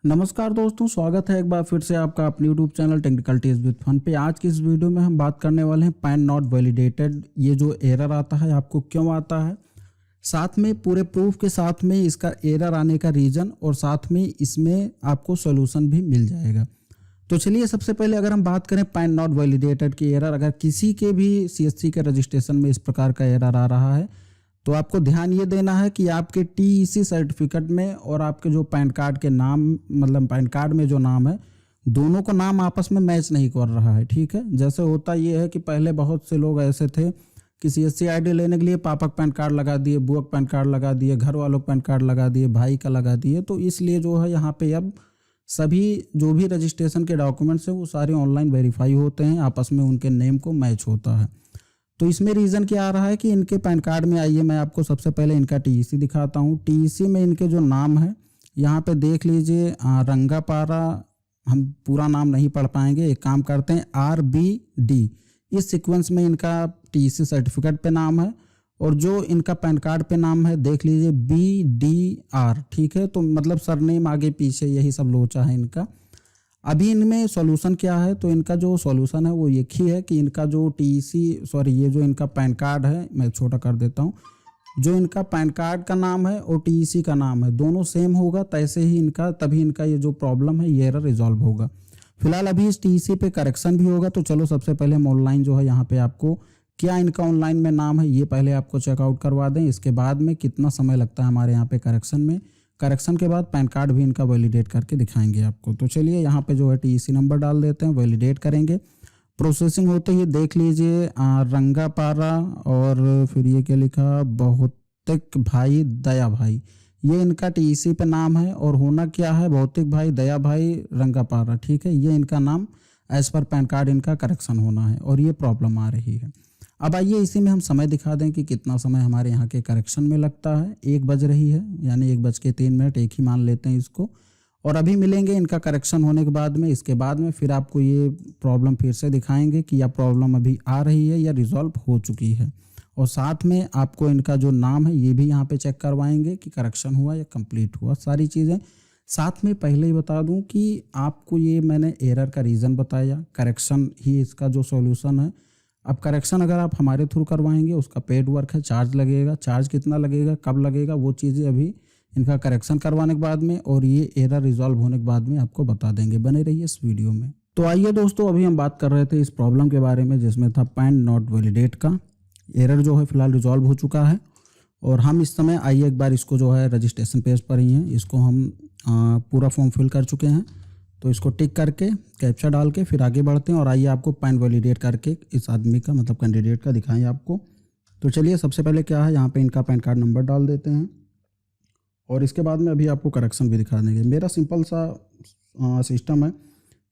नमस्कार दोस्तों, स्वागत है एक बार फिर से आपका अपने YouTube channel technical tips with fun पे। आज की इस वीडियो में हम बात करने वाले हैं पैन नॉट वैलिडेटेड। ये जो एरर आता है आपको क्यों आता है, साथ में पूरे प्रूफ के साथ में इसका एरर आने का रीज़न और साथ में इसमें आपको सॉल्यूशन भी मिल जाएगा। तो चलिए सबसे पहले अगर हम बात करें पैन नॉट वैलिडेटेड की एरर, अगर किसी के भी CSC के रजिस्ट्रेशन में इस प्रकार का एरर आ रहा है तो आपको ध्यान ये देना है कि आपके TEC सर्टिफिकेट में और आपके जो पैन कार्ड के नाम मतलब पैन कार्ड में जो नाम है, दोनों का नाम आपस में मैच नहीं कर रहा है। ठीक है, जैसे होता ये है कि पहले बहुत से लोग ऐसे थे कि CSC ID लेने के लिए पापा का पैन कार्ड लगा दिए, बुआ का पैन कार्ड लगा दिए, घर वालों का पैन कार्ड लगा दिए, भाई का लगा दिए। तो इसलिए जो है यहाँ पे अब सभी जो भी रजिस्ट्रेशन के डॉक्यूमेंट्स हैं वो सारे ऑनलाइन वेरीफाई होते हैं, आपस में उनके नेम को मैच होता है। तो इसमें रीज़न क्या आ रहा है कि इनके पैन कार्ड में, आइए मैं आपको सबसे पहले इनका TEC दिखाता हूँ। TEC में इनके जो नाम है यहाँ पे देख लीजिए, रंगापारा, हम पूरा नाम नहीं पढ़ पाएंगे, एक काम करते हैं RBD, इस सीक्वेंस में इनका TEC सर्टिफिकेट पे नाम है। और जो इनका पैन कार्ड पे नाम है देख लीजिए BDR। ठीक है, तो मतलब सरनेम आगे पीछे यही सब लोचा है इनका। अभी इनमें सॉल्यूशन क्या है, तो इनका जो सॉल्यूशन है वो एक ही है कि इनका जो ये जो इनका पैन कार्ड है, मैं छोटा कर देता हूँ, जो इनका पैन कार्ड का नाम है और TEC का नाम है दोनों सेम होगा, तैसे ही इनका तभी इनका ये जो प्रॉब्लम है ये एरर रिजॉल्व होगा। फिलहाल अभी इस TEC पे करेक्शन भी होगा। तो चलो सबसे पहले हम ऑनलाइन जो है यहाँ पे आपको क्या इनका ऑनलाइन में नाम है ये पहले आपको चेकआउट करवा दें, इसके बाद में कितना समय लगता है हमारे यहाँ पे करेक्शन में। करेक्शन के बाद पैन कार्ड भी इनका वैलिडेट करके दिखाएंगे आपको। तो चलिए यहाँ पे जो है TEC नंबर डाल देते हैं, वैलिडेट करेंगे। प्रोसेसिंग होते ही देख लीजिए रंगापारा और फिर ये क्या लिखा, भौतिक भाई दया भाई, ये इनका TEC पे नाम है और होना क्या है, भौतिक भाई दया भाई रंगापारा। ठीक है, ये इनका नाम एज पर पैन कार्ड इनका करेक्शन होना है और ये प्रॉब्लम आ रही है। अब आइए इसी में हम समय दिखा दें कि कितना समय हमारे यहाँ के करेक्शन में लगता है। 1 बज रही है, यानी 1:03, एक ही मान लेते हैं इसको। और अभी मिलेंगे इनका करेक्शन होने के बाद में, इसके बाद में फिर आपको ये प्रॉब्लम फिर से दिखाएंगे कि यह प्रॉब्लम अभी आ रही है या रिजॉल्व हो चुकी है। और साथ में आपको इनका जो नाम है ये भी यहाँ पे चेक करवाएंगे कि करेक्शन हुआ या कंप्लीट हुआ, सारी चीज़ें साथ में। पहले ही बता दूँ कि आपको ये मैंने एरर का रीज़न बताया, करेक्शन ही इसका जो सॉल्यूशन है। अब करेक्शन अगर आप हमारे थ्रू करवाएंगे उसका पेड वर्क है, चार्ज लगेगा। चार्ज कितना लगेगा, कब लगेगा, वो चीज़ें अभी इनका करेक्शन करवाने के बाद में और ये एरर रिजॉल्व होने के बाद में आपको बता देंगे। बने रहिए इस वीडियो में। तो आइए दोस्तों, अभी हम बात कर रहे थे इस प्रॉब्लम के बारे में जिसमें था पैन नॉट वैलिडेट का। एरर जो है फिलहाल रिजॉल्व हो चुका है और हम इस समय आइए एक बार इसको जो है रजिस्ट्रेशन पेज पर ही हैं, इसको हम पूरा फॉर्म फिल कर चुके हैं। तो इसको टिक करके कैप्चा डाल के फिर आगे बढ़ते हैं और आइए आपको पैन वैलिडेट करके इस आदमी का मतलब कैंडिडेट का दिखाएं आपको। तो चलिए सबसे पहले क्या है, यहाँ पे इनका पैन कार्ड नंबर डाल देते हैं और इसके बाद में अभी आपको करेक्शन भी दिखा देंगे। मेरा सिंपल सा सिस्टम है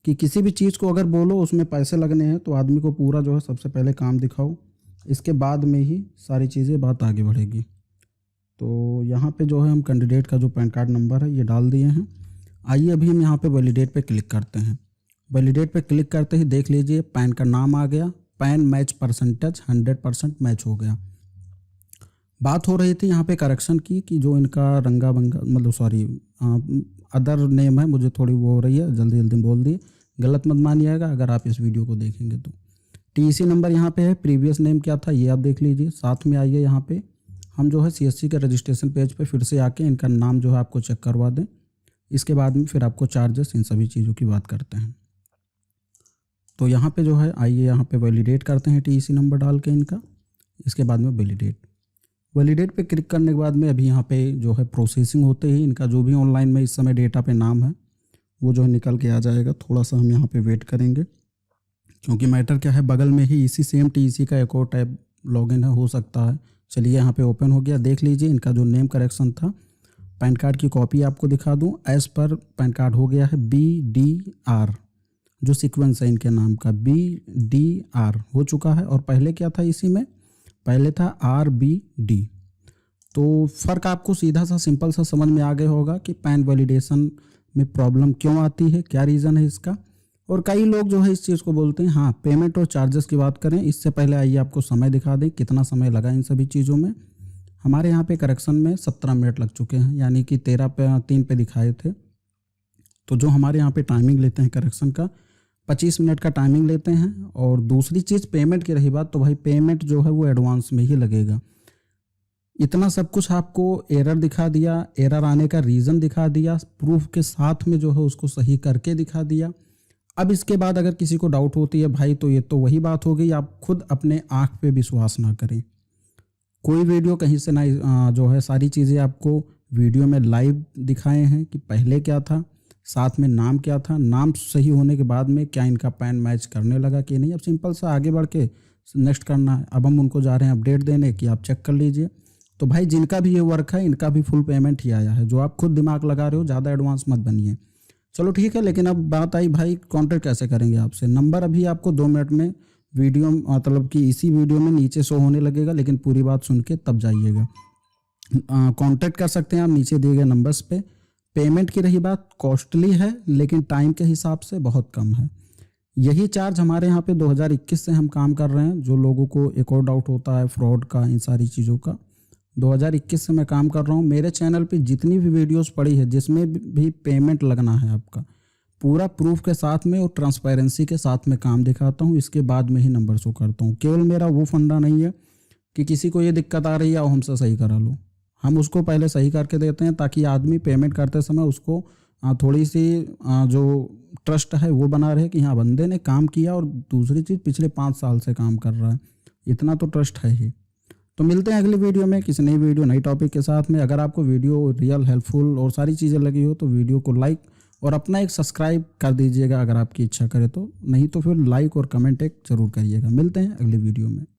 कि किसी भी चीज़ को अगर बोलो उसमें पैसे लगने हैं तो आदमी को पूरा जो है सबसे पहले काम दिखाओ, इसके बाद में ही सारी चीज़ें बात आगे बढ़ेगी। तो यहाँ पे जो है हम कैंडिडेट का जो पैन कार्ड नंबर है ये डाल दिए हैं। आइए अभी हम यहाँ पे वैलिडेट पे क्लिक करते हैं। वैलिडेट पे क्लिक करते ही देख लीजिए पैन का नाम आ गया, पैन मैच परसेंटेज 100% मैच हो गया। बात हो रही थी यहाँ पे करेक्शन की कि जो इनका रंगा बंगा मतलब अदर नेम है, मुझे थोड़ी वो हो रही है, जल्दी जल्दी बोल दिए, गलत मत मानिएगा अगर आप इस वीडियो को देखेंगे तो। TEC नंबर यहाँ पे है, प्रीवियस नेम क्या था ये आप देख लीजिए। साथ में आइए यहाँ पे हम जो है CSC के रजिस्ट्रेशन पेज पे फिर से आके इनका नाम जो है आपको चेक करवा दें, इसके बाद में फिर आपको चार्जेस इन सभी चीज़ों की बात करते हैं। तो यहाँ पे जो है आइए यहाँ पे वैलिडेट करते हैं TEC नंबर डाल के इनका, इसके बाद में वैलिडेट पे क्लिक करने के बाद में अभी यहाँ पे जो है प्रोसेसिंग होते ही इनका जो भी ऑनलाइन में इस समय डेटा पे नाम है वो जो है निकल के आ जाएगा। थोड़ा सा हम यहाँ पे वेट करेंगे क्योंकि मैटर क्या है, बगल में ही इसी सेम TEC का एक और टैब लॉगिन है, हो सकता है। चलिए यहाँ पे ओपन हो गया, देख लीजिए इनका जो नेम करेक्शन था, पैन कार्ड की कॉपी आपको दिखा दूं, एज पर पैन कार्ड हो गया है BDR, जो सीक्वेंस है इनके नाम का BDR हो चुका है। और पहले क्या था, इसी में पहले था RBD। तो फ़र्क आपको सीधा सा सिंपल सा समझ में आ गया होगा कि पैन वैलिडेशन में प्रॉब्लम क्यों आती है, क्या रीज़न है इसका। और कई लोग जो है इस चीज़ को बोलते हैं। हाँ, पेमेंट और चार्जेस की बात करें इससे पहले आइए आपको समय दिखा दें कितना समय लगा इन सभी चीज़ों में। हमारे यहाँ पे करेक्शन में 17 मिनट लग चुके हैं, यानी कि 13 पे 3 पे दिखाए थे तो जो हमारे यहाँ पे टाइमिंग लेते हैं करेक्शन का 25 मिनट का टाइमिंग लेते हैं। और दूसरी चीज़ पेमेंट की रही बात, तो भाई पेमेंट जो है वो एडवांस में ही लगेगा। इतना सब कुछ आपको एरर दिखा दिया, एरर आने का रीज़न दिखा दिया, प्रूफ के साथ में जो है उसको सही करके दिखा दिया। अब इसके बाद अगर किसी को डाउट होती है भाई, तो ये तो वही बात हो गई, आप खुद अपने आँख पे विश्वास ना करें। कोई वीडियो कहीं से ना जो है सारी चीज़ें आपको वीडियो में लाइव दिखाए हैं कि पहले क्या था, साथ में नाम क्या था, नाम सही होने के बाद में क्या इनका पैन मैच करने लगा कि नहीं। अब सिंपल सा आगे बढ़ के नेक्स्ट करना है। अब हम उनको जा रहे हैं अपडेट देने कि आप चेक कर लीजिए। तो भाई जिनका भी ये वर्क है इनका भी फुल पेमेंट ही आया है। जो आप खुद दिमाग लगा रहे हो, ज़्यादा एडवांस मत बनिए। चलो ठीक है, लेकिन अब बात आई भाई कॉन्टैक्ट कैसे करेंगे आपसे। नंबर अभी आपको 2 मिनट में वीडियो मतलब कि इसी वीडियो में नीचे शो होने लगेगा, लेकिन पूरी बात सुन के तब जाइएगा। कांटेक्ट कर सकते हैं आप नीचे दिए गए नंबर्स पे। पेमेंट की रही बात, कॉस्टली है लेकिन टाइम के हिसाब से बहुत कम है। यही चार्ज हमारे यहाँ पे 2021 से हम काम कर रहे हैं। जो लोगों को एक और डाउट होता है फ्रॉड का, इन सारी चीज़ों का, 2021 से मैं काम कर रहा हूँ। मेरे चैनल पे जितनी भी वीडियोस पड़ी है जिसमें भी पेमेंट लगना है आपका, पूरा प्रूफ के साथ में और ट्रांसपेरेंसी के साथ में काम दिखाता हूँ। इसके बाद में ही नंबर शो करता हूँ। केवल मेरा वो फंडा नहीं है कि किसी को ये दिक्कत आ रही है और हमसे सही करा लो। हम उसको पहले सही करके देते हैं ताकि आदमी पेमेंट करते समय उसको थोड़ी सी जो ट्रस्ट है वो बना रहे कि हाँ बंदे ने काम किया, और दूसरी चीज़ पिछले 5 साल से काम कर रहा है, इतना तो ट्रस्ट है ही। तो मिलते हैं अगली वीडियो में किसी नई वीडियो नई टॉपिक के साथ में। अगर आपको वीडियो रियल हेल्पफुल और सारी चीज़ें लगी हो तो वीडियो को लाइक और अपना एक सब्सक्राइब कर दीजिएगा अगर आपकी इच्छा करे तो, नहीं तो फिर लाइक और कमेंट एक ज़रूर करिएगा। मिलते हैं अगली वीडियो में।